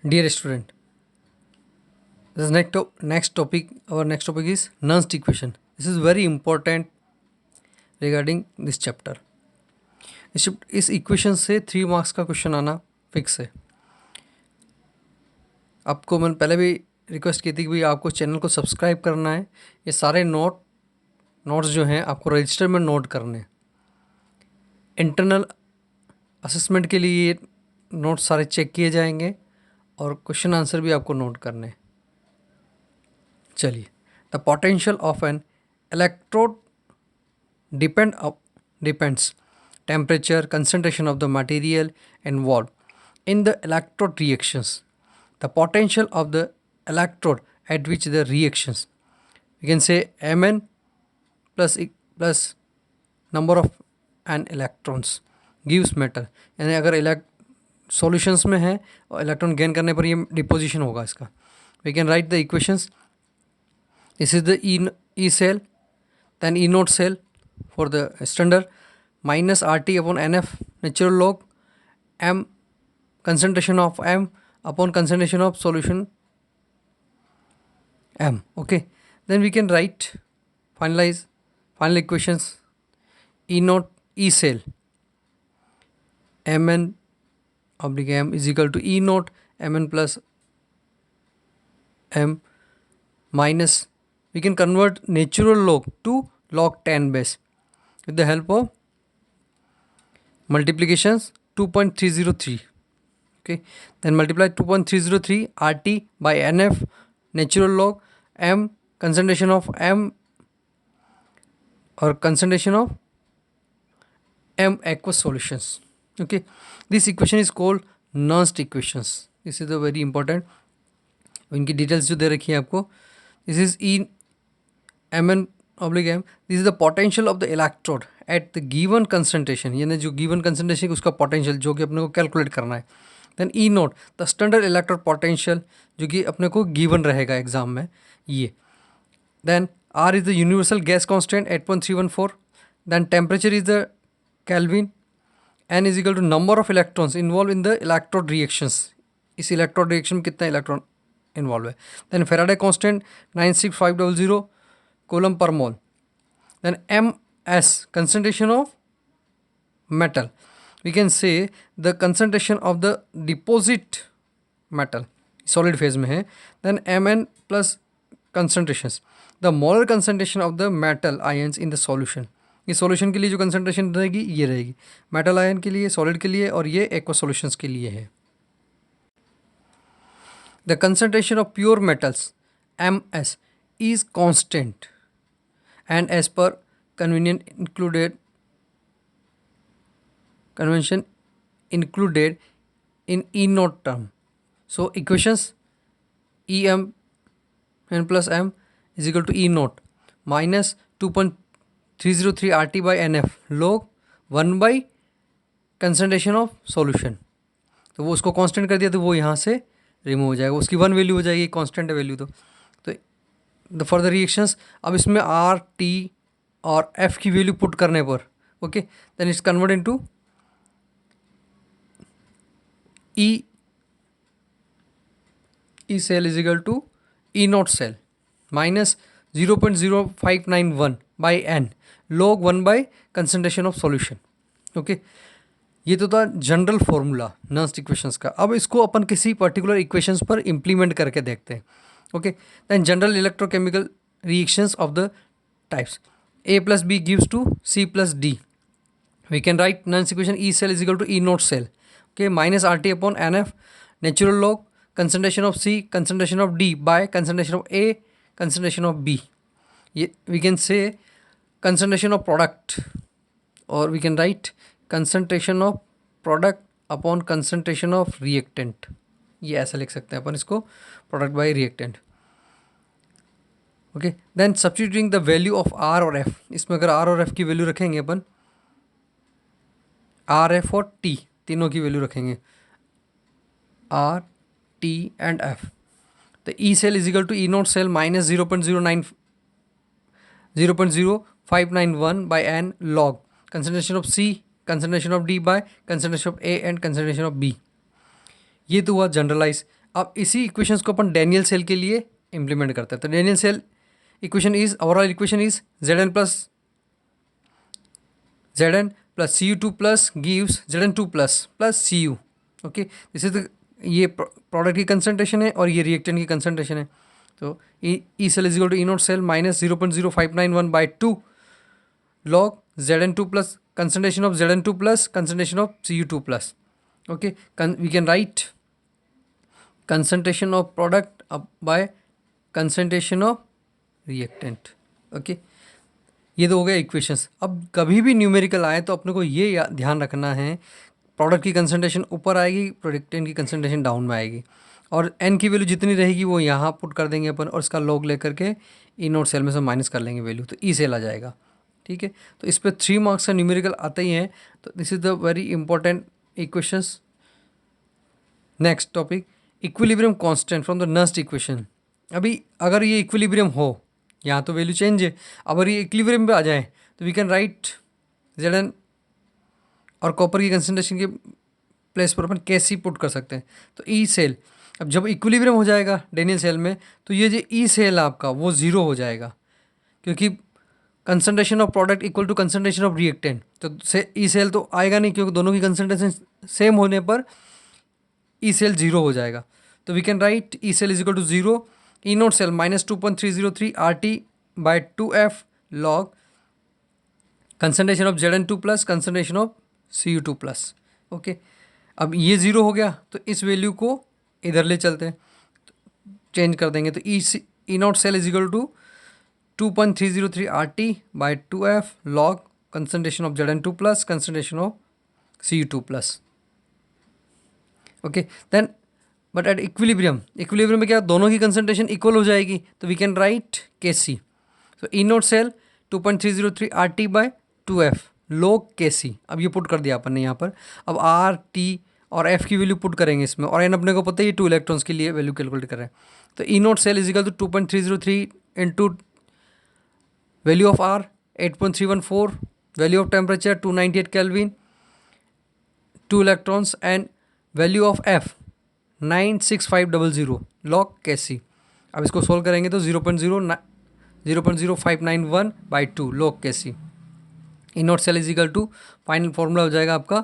Dear student, this next topic. Our next topic is Nernst equation. This is very important regarding this chapter. इस equation से 3 marks का question आना fix है. आपको मैंने पहले भी रिक्वेस्ट की थी कि भाई आपको चैनल को सब्सक्राइब करना है. ये सारे नोट्स जो हैं आपको रजिस्टर में नोट करने हैं. इंटरनल असेसमेंट के लिए ये नोट्स सारे चेक किए जाएंगे और क्वेश्चन आंसर भी आपको नोट करने हैं. चलिए, the potential of N electrode depends temperature, concentration of the material involved in the electrode reactions. The potential of the electrode at which the reactions, we can say Mn plus number of n electrons gives metal. यानी अगर solutions में है और electron gain करने पर ये deposition होगा इसका. We can write the equations. This is the E cell, then E naught cell for the standard, minus RT upon NF natural log M concentration of M upon concentration of solution M. Okay, then we can write final equations. E naught E cell Mn oblique M is equal to E naught Mn plus M minus, we can convert natural log to log 10 base with the help of multiplications 2.303. Okay, then multiply 2.303 RT by NF natural log M concentration of M or concentration of M aqueous solutions. Okay, this equation is called Nernst equations. This is the very important. इनकी details जो दे रखी है आपको. This is E Mn oblique M. This is the potential of the electrode at the given concentration. यानी जो given concentration है उसका potential जो कि अपने को कैलकुलेट करना है. Then E naught the standard electrode potential जो कि अपने को given रहेगा एग्जाम में ये. Then R is the universal gas constant 8.314. Then temperature is the Kelvin. N is equal to number of electrons involved in the electrode reactions. इस electrode reaction में कितना इलेक्ट्रॉन इन्वॉल्व है. Then Faraday constant 96500 coulomb per mole. Then Ms concentration of metal, we can say the concentration of the deposit metal solid phase में है. Then Mn plus concentrations, the molar concentration of the metal ions in the solution. ये solution के लिए जो concentration रहेगी ये रहेगी metal ion के लिए, सॉलिड के लिए, और ये एक्वा सॉल्यूशंस के लिए है. The concentration of pure metals Ms is constant and as per convention included in E naught term. So equations Em n plus M is equal to E naught minus 2.303 RT by NF log 1 by concentration of solution. तो वो उसको constant कर दिया तो वो यहाँ से remove हो जाएगा, उसकी 1 वैल्यू हो जाएगी, कांस्टेंट है वैल्यू. तो द फॉर द रिएक्शंस अब इसमें आर टी और एफ की वैल्यू पुट करने पर okay then it's convert into E cell is equal to E naught cell minus 0.0591 by N log 1 by concentration of solution. Okay, ये तो था general formula Nernst equations का. अब इसको अपन किसी पर्टिकुलर इक्वेशंस पर इम्प्लीमेंट करके देखते हैं. Okay, then general electrochemical reactions of the types A plus B gives to C plus D. We can write Nernst equation E cell is equal to E naught cell. Okay, minus RT upon NF natural log concentration of C concentration of D by concentration of A concentration of B. We can say concentration of product, or we can write concentration of product upon concentration of reactant. ये ऐसा लिख सकते हैं अपन इसको, product by reactant. Okay, then substituting the value of R और F. इसमें अगर R और एफ की वैल्यू रखेंगे अपन, आर एफ और टी तीनों की वैल्यू रखेंगे, आर टी एंड एफ. तो E cell is equal to E naught cell minus 0.0591 by N log concentration of C concentration of D by concentration of A and concentration of B. ये तो हुआ generalise. अब इसी equations को अपन Daniel cell के लिए implement करते हैं। तो Daniel cell equation is, overall equation is Zn plus Cu2 plus gives Zn2 plus Cu। Okay, this is ये प्रोडक्ट की कंसंट्रेशन है और ये रिएक्टेंट की कंसंट्रेशन है। तो E cell is equal to E naught cell minus 0.0591/2 log Zn2 plus concentration of Zn2 plus concentration of Cu2 plus। okay, we can write concentration of product by concentration of reactant। okay, ये तो हो गया equations. अब कभी भी numerical आए तो अपने को ये ध्यान रखना है, प्रोडक्ट की कंसंट्रेशन ऊपर आएगी, प्रोडक्टेंट की कंसंट्रेशन डाउन में आएगी, और एन की वैल्यू जितनी रहेगी वो यहाँ पुट कर देंगे अपन, और इसका लॉग लेकर के ई नोट सेल में से माइनस कर लेंगे वैल्यू, तो ई सेल आ जाएगा। ठीक है, तो इस पर 3 मार्क्स का न्यूमेरिकल आते ही हैं। तो this is the very important equations. Next topic, equilibrium constant from the Nernst equation. अभी अगर ये इक्विलिब्रियम हो, यहाँ तो वैल्यू चेंज है, अगर ये इक्विलिब्रियम पे आ जाए तो वी कैन राइट Zn और कॉपर की कंसंट्रेशन के प्लेस पर अपन कैसी पुट कर सकते हैं। तो ई सेल, अब जब इक्विलिब्रियम हो जाएगा डैनियल सेल में, तो ये जो ई सेल आपका वो ज़ीरो हो जाएगा, क्योंकि concentration of product equal to concentration of reactant. तो ई सेल तो आएगा नहीं, क्योंकि दोनों की कंसंट्रेशन सेम होने पर ई सेल जीरो हो जाएगा। तो we can write E cell is equal to zero, E naught cell minus 2.303 RT/2F log concentration of Zn2 plus concentration of Cu2 plus. Okay, अब ये ज़ीरो हो गया तो इस वैल्यू को इधर ले चलते हैं, चेंज कर देंगे। तो E naught cell is equal to 2.303 RT/2F log concentration of Zn2 plus concentration of Cu2 plus। Okay, then but at equilibrium में क्या दोनों की कंसंट्रेशन इक्वल हो जाएगी, तो वी कैन राइट Kc। तो E naught cell 2.303 RT/2F log Kc। अब ये पुट कर दिया अपन ने यहाँ पर। अब R, T और F की वैल्यू पुट करेंगे इसमें, और N अपने को पता है ये 2 इलेक्ट्रॉन्स के लिए वैल्यू कैलकुलेट कर रहे हैं। तो E naught cell is equal to 2.303 into value of R 8.314, value of temperature 298 Kelvin, 2 electrons, and value of F 96500 log Kc। अब इसको सोल्व करेंगे तो 0.0591/2 log Kc। E naught cell is equal to, final formula हो जाएगा आपका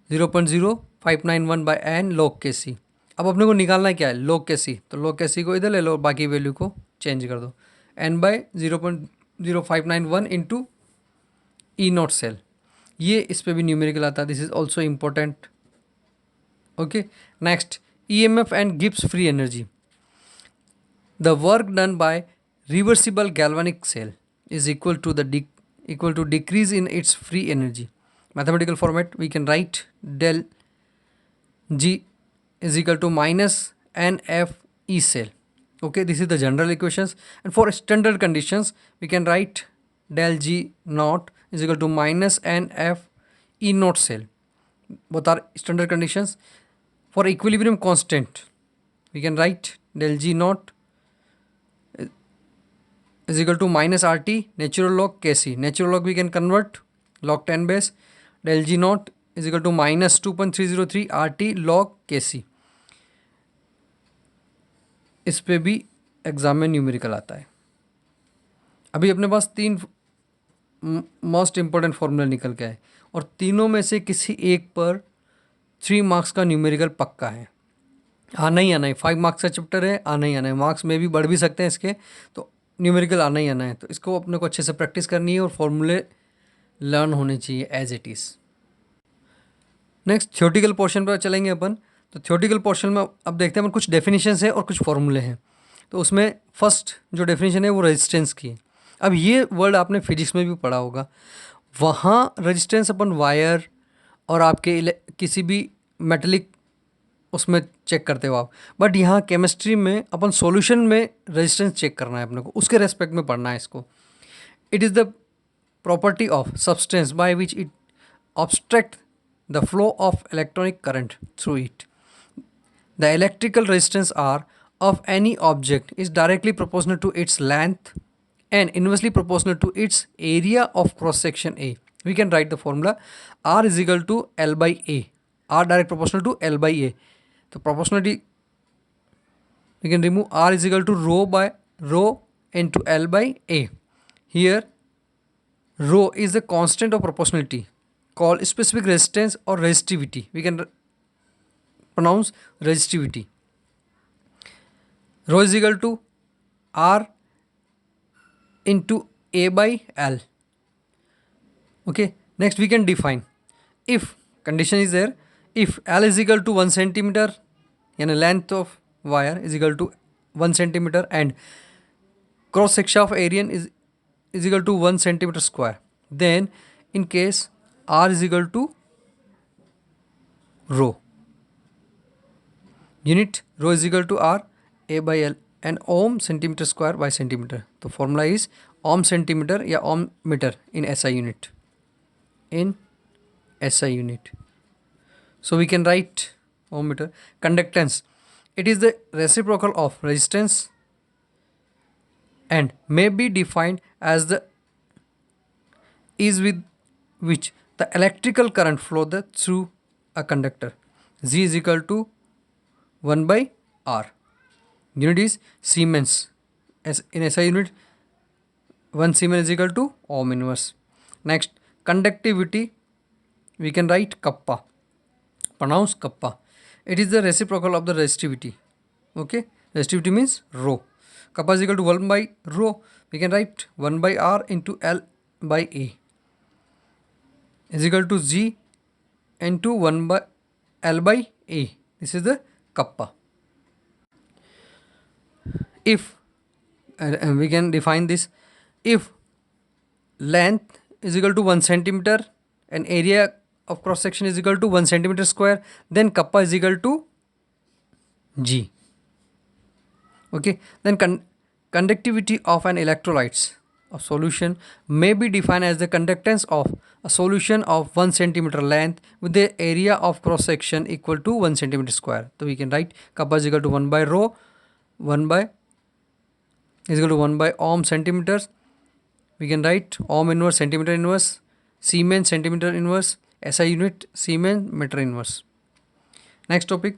0.0591/n log Kc। अब अपने को निकालना है क्या है, लॉग Kc। तो लॉग Kc को इधर ले लो, बाकी वैल्यू को चेंज कर दो, n/0.0591 इंटू ई नोट सेल। ये इस पर भी न्यूमेरिकल आता है, this is also important. Okay, next, EMF and Gibbs free energy। The work done by reversible galvanic cell is equal to decrease in its free energy। Mathematical format, we can write del G is equal to minus NF E cell। Okay, this is the general equations, and for standard conditions we can write del G naught is equal to minus NF E naught cell। Both are standard conditions। For equilibrium constant, we can write del G naught is equal to minus RT natural log Kc। Natural log we can convert log 10 base। Del G naught is equal to minus 2.303 RT log Kc। इस पे भी exam में numerical आता है। अभी अपने पास 3 most important formula निकल के आए, और तीनों में से किसी एक पर 3 मार्क्स का न्यूमेरिकल पक्का है, आना ही आना है। 5 मार्क्स का चैप्टर है, आना ही आना है। मार्क्स में भी बढ़ भी सकते हैं इसके, तो न्यूमेरिकल आना ही आना है। तो इसको अपने को अच्छे से प्रैक्टिस करनी है और फॉर्मूले लर्न होने चाहिए as it is. Next, theoretical portion पर चलेंगे अपन। तो थ्योरेटिकल पोर्शन में अब देखते हैं अपन, कुछ डेफिनेशंस है और कुछ फॉर्मूले हैं। तो उसमें फर्स्ट जो डेफिनेशन है वो रेजिस्टेंस की है। अब ये वर्ड आपने फिजिक्स में भी पढ़ा होगा, वहाँ रेजिस्टेंस अपन वायर और आपके किसी भी मेटलिक उसमें चेक करते हो आप, बट यहाँ केमिस्ट्री में अपन सॉल्यूशन में रेजिस्टेंस चेक करना है अपने को, उसके रेस्पेक्ट में पढ़ना है इसको। It is the property of substance by which it obstruct the flow of electronic current through it. The electrical resistance R of any object is directly proportional to its length and inversely proportional to its area of cross section A। We can write the formula R is equal to L by A। R direct proportional to L by A। तो proportionality we can remove R is equal to rho into L by A. Here rho is the constant of proportionality called specific resistance or resistivity. We can pronounce resistivity. Rho is equal to R into A by L. Okay, next we can define, if condition is there, if L is equal to 1 centimeter and length of wire is equal to 1 centimeter and cross section of area is equal to 1 centimeter square, then in case R is equal to rho, unit rho is equal to R A by L and ohm centimeter square by centimeter. The formula is ohm centimeter या ohm meter in SI unit. In SI unit. So we can write ohm meter. Conductance. It is the reciprocal of resistance and may be defined as the ease with which the electrical current flow through a conductor. Z is equal to 1 by R. Unit is Siemens. As in SI unit, 1 Siemens is equal to ohm inverse. Next, conductivity, we can write kappa. Pronounce kappa. It is the reciprocal of the resistivity. Okay, resistivity means rho. Kappa is equal to 1 by rho. We can write 1 by R into L by A is equal to Z into 1 by L by A. This is the kappa. If we can define this, if length is equal to 1 centimeter and area of cross section is equal to 1 centimeter square, then kappa is equal to G. Okay, then conductivity of an electrolytes of solution may be defined as the conductance of a solution of 1 centimeter length with the area of cross section equal to 1 centimeter square. So we can write kappa is equal to 1 by rho, 1 by is equal to 1 by ohm centimeters. We can write ohm inverse centimeter inverse, Siemens centimeter inverse, SI unit Siemens meter inverse. Next topic,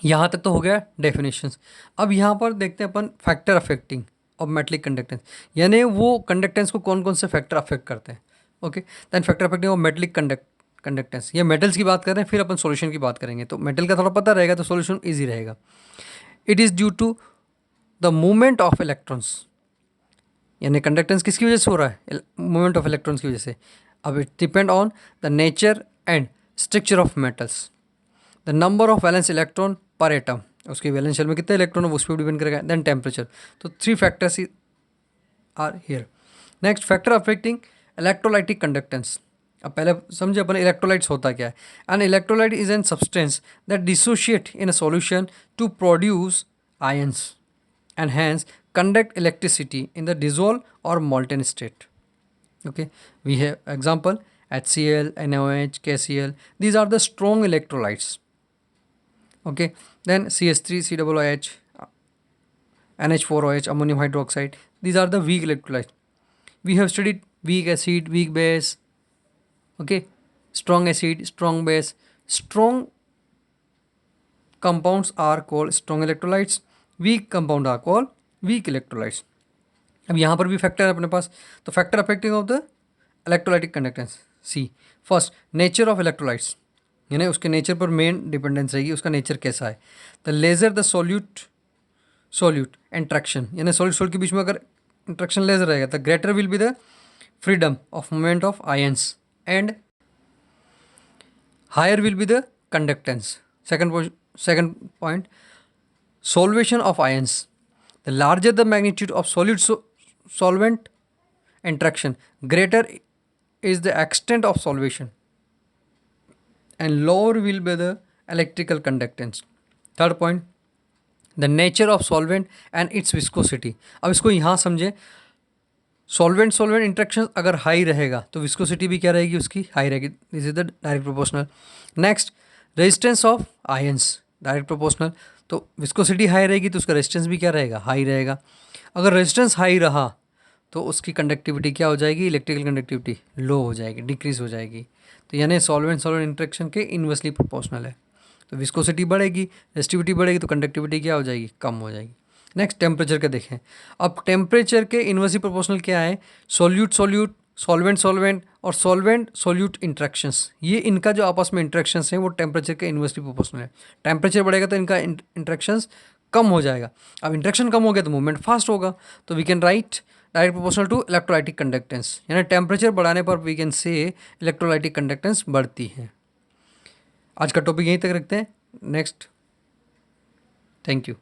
यहाँ तक तो हो गया definitions. अब यहाँ पर देखते हैं अपन factor affecting of metallic conductance, यानी वो कंडक्टेंस को कौन कौन से फैक्टर अफेक्ट करते हैं. Okay, then factor affecting of metallic conductance. ये मेटल्स की बात कर रहे हैं, फिर अपन सॉल्यूशन की बात करेंगे. तो मेटल का थोड़ा पता रहेगा तो सॉल्यूशन ईजी रहेगा. It is due to the movement of electrons, यानी कंडक्टेंस किसकी वजह से हो रहा है, मूवमेंट ऑफ इलेक्ट्रॉन्स की वजह से. अब it depend on the nature and structure of metals. The number of valence electron per atom, उसके वैलेंस शेल में कितने इलेक्ट्रॉन है उस पर डिपेंड करेगा. Then temperature. तो 3 factors are here. Next, factor affecting electrolytic conductance. अब पहले समझे अपन इलेक्ट्रोलाइट्स होता क्या है. An electrolyte is an substance that dissociate in a solution to produce ions and hence conduct electricity in the dissolved or molten state. Okay, we have example HCl, NaOH, KCl. These are the strong electrolytes. Okay, then CH3, COOH, NH4OH, ammonium hydroxide. These are the weak electrolytes. We have studied weak acid, weak base. Okay, strong acid, strong base. Strong compounds are called strong electrolytes. Weak compound are called weak electrolytes. अब यहाँ पर भी factor है अपने पास. तो factor affecting of the electrolytic conductance. See, first nature of electrolytes, यानी उसके नेचर पर मेन डिपेंडेंस रहेगी, उसका नेचर कैसा है. The lesser the solute interaction, यानी सॉल्यूट के बीच में अगर इंट्रैक्शन लेजर रहेगा तो greater will be the freedom of movement of ions and higher will be the conductance. Second point, solvation of ions. The larger the magnitude of solvent interaction, greater is the extent of solvation and lower will be the electrical conductance. Third point, the nature of solvent and its viscosity. अब इसको यहाँ समझे. Solvent interaction अगर high रहेगा तो viscosity भी क्या रहेगी उसकी, हाई रहेगी. This is the direct proportional. Next, resistance of ions, direct proportional. तो विस्कोसिटी हाई रहेगी तो उसका रेजिस्टेंस भी क्या रहेगा, हाई रहेगा. अगर रेजिस्टेंस हाई रहा तो उसकी कंडक्टिविटी क्या हो जाएगी, इलेक्ट्रिकल कंडक्टिविटी लो हो जाएगी, डिक्रीज हो जाएगी. तो यानी सॉल्वेंट इंट्रैक्शन के इन्वर्सली प्रोपोर्शनल है. तो विस्कोसिटी बढ़ेगी, रेसिस्टिविटी बढ़ेगी तो कंडक्टिविटी क्या हो जाएगी, कम हो जाएगी। नेक्स्ट टेम्परेचर का देखें। अब टेम्परेचर के इन्वर्सली प्रोपोर्शनल क्या है, सोल्यूट सोल्यूट, सॉल्वेंट सॉल्वेंट और सॉल्वेंट सोल्यूट इंट्रैक्शंस, ये इनका जो आपस में इंट्रैक्शंस हैं वो टेम्परेचर के इन्वर्सली प्रोपोर्शनल है। टेम्परेचर बढ़ेगा तो इनका इंट्रैक्शंस कम हो जाएगा। अब इंट्रैक्शन कम हो गया तो मूवमेंट फास्ट होगा, तो we can write direct proportional to electrolytic conductance, यानी टेम्परेचर बढ़ाने पर we can say electrolytic conductance बढ़ती है। आज का टॉपिक यहीं तक रखते हैं। Next, thank you.